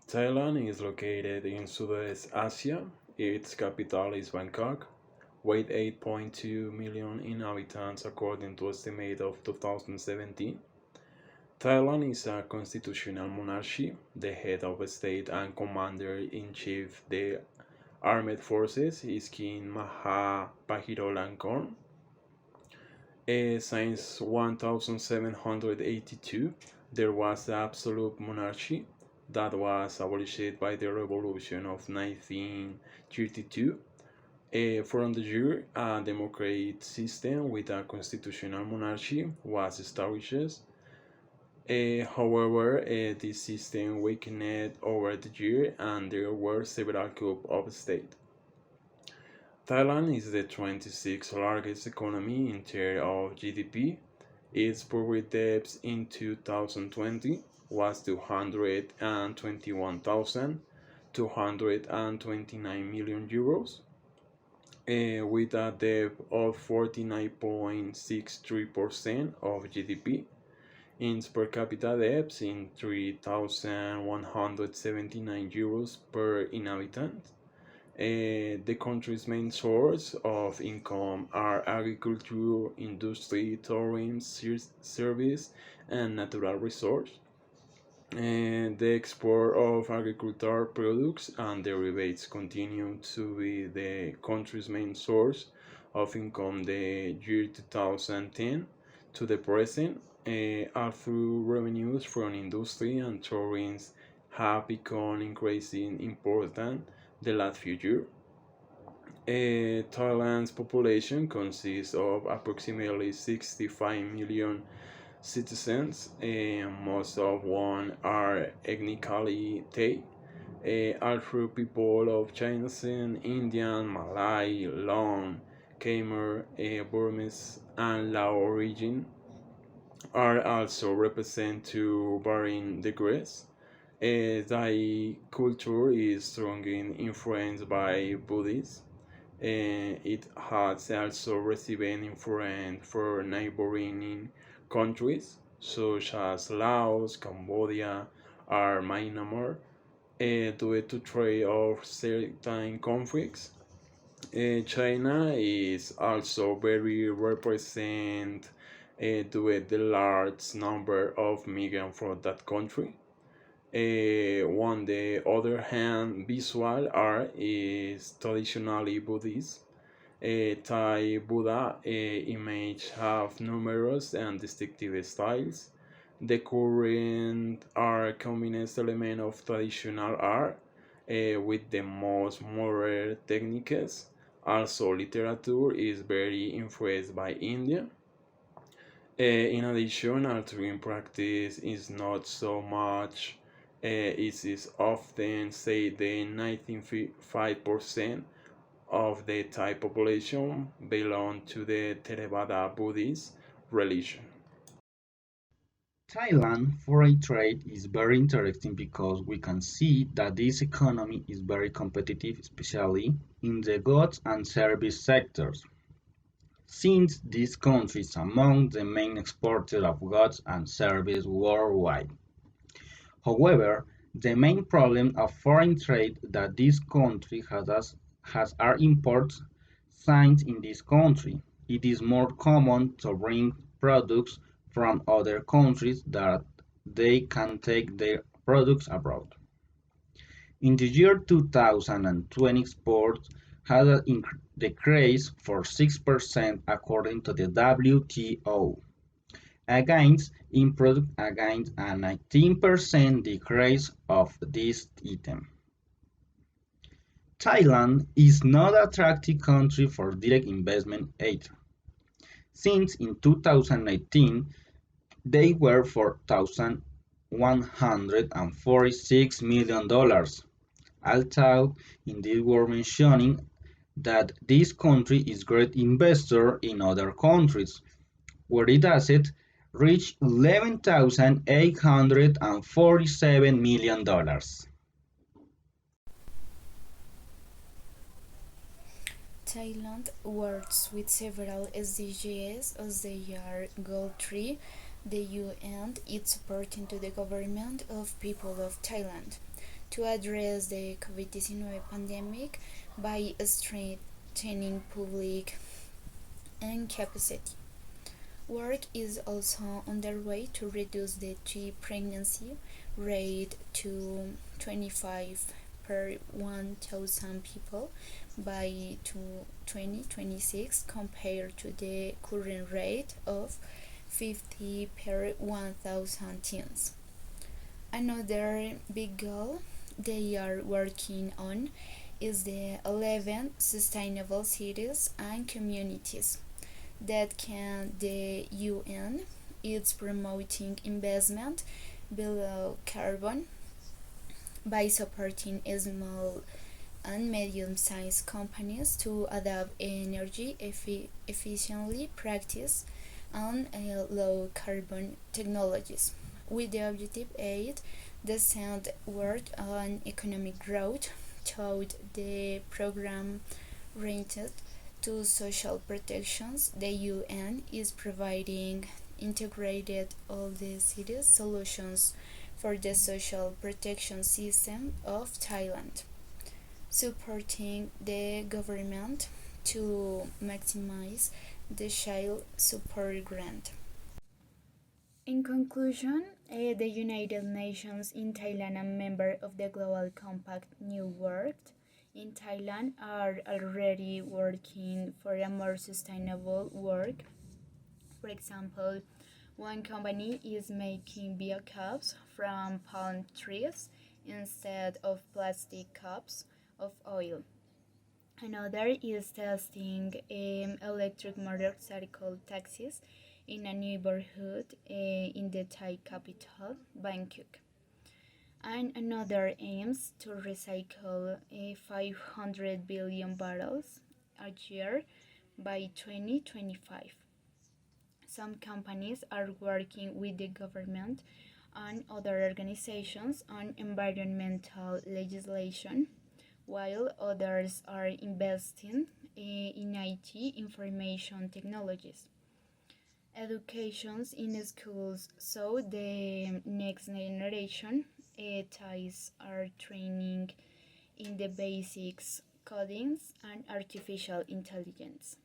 Thailand is located in Southeast Asia. Its capital is Bangkok, with 8.2 million inhabitants according to estimate of 2017. Thailand is a constitutional monarchy. The head of state and commander-in-chief of the armed forces is King Maha Vajiralongkorn. Since 1782, there was absolute monarchy that was abolished by the Revolution of 1932. From the year, a democratic system with a constitutional monarchy was established. However, this system weakened over the year and there were several coups of state. Thailand is the 26th largest economy in terms of GDP. Its public debt in 2020 was 221,229 million euros, with a debt of 49.63% of GDP. Its per capita debt in 3,179 euros per inhabitant. The country's main source of income are agriculture, industry, tourism, service, and natural resources. The export of agricultural products and derivatives continue to be the country's main source of income the year 2010 to the present, although revenues from industry and tourism have become increasingly important the last few years. Thailand's population consists of approximately 65 million citizens, most of one are ethnically Thai. Although people of Chinese, Indian, Malay, Long, Khmer, Burmese, and Lao origin are also represented to varying degrees. Thai culture is strongly influenced by Buddhism. It has also received influence from neighboring countries such as Laos, Cambodia, or Myanmar due to trade of certain conflicts. China is also very represented due to the large number of migrants from that country. On the other hand, visual art is traditionally Buddhist. Thai Buddha images have numerous and distinctive styles. The current art combines elements of traditional art with the most modern techniques. Also, literature is very influenced by India. In addition, altering practice is not so much. It is often said that 95% of the Thai population belong to the Theravada Buddhist religion. Thailand foreign trade is very interesting because we can see that this economy is very competitive, especially in the goods and service sectors, since this country is among the main exporters of goods and services worldwide. However, the main problem of foreign trade that this country has are imports since in this country it is more common to bring products from other countries that they can take their products abroad. In the year 2020, exports had a decrease for 6% according to the WTO, against improved against a 19% decrease of this item. Thailand is not an attractive country for direct investment either, since in 2019 they were $146 million, although in this were mentioning that this country is great investor in other countries, where its assets reached $11,847 million. Thailand works with several SDGs as they are Goal 3. The UN is supporting to the government of people of Thailand to address the COVID-19 pandemic by strengthening public and capacity. Work is also underway to reduce the teen pregnancy rate to 25 per 1,000 people by 2026 compared to the current rate of 50 per 1,000 teens. Another big goal they are working on is the 11 sustainable cities and communities that can the UN is promoting investment below carbon by supporting small and medium-sized companies to adopt energy efficiently practice and low carbon technologies with the objective aid the sound word on economic growth toward the program rented to social protections. The UN is providing integrated all the cities solutions for the social protection system of Thailand, supporting the government to maximize the child support grant. In conclusion, the United Nations in Thailand and member of the Global Compact New World in Thailand are already working for a more sustainable work. For example, one company is making bio cups from palm trees instead of plastic cups of oil. Another is testing electric motorcycle taxis in a neighborhood in the Thai capital, Bangkok. And another aims to recycle 500 billion barrels a year by 2025. Some companies are working with the government and other organizations on environmental legislation, while others are investing in IT information technologies. Educations in schools so the next generation Thais are training in the basics, codings, and artificial intelligence.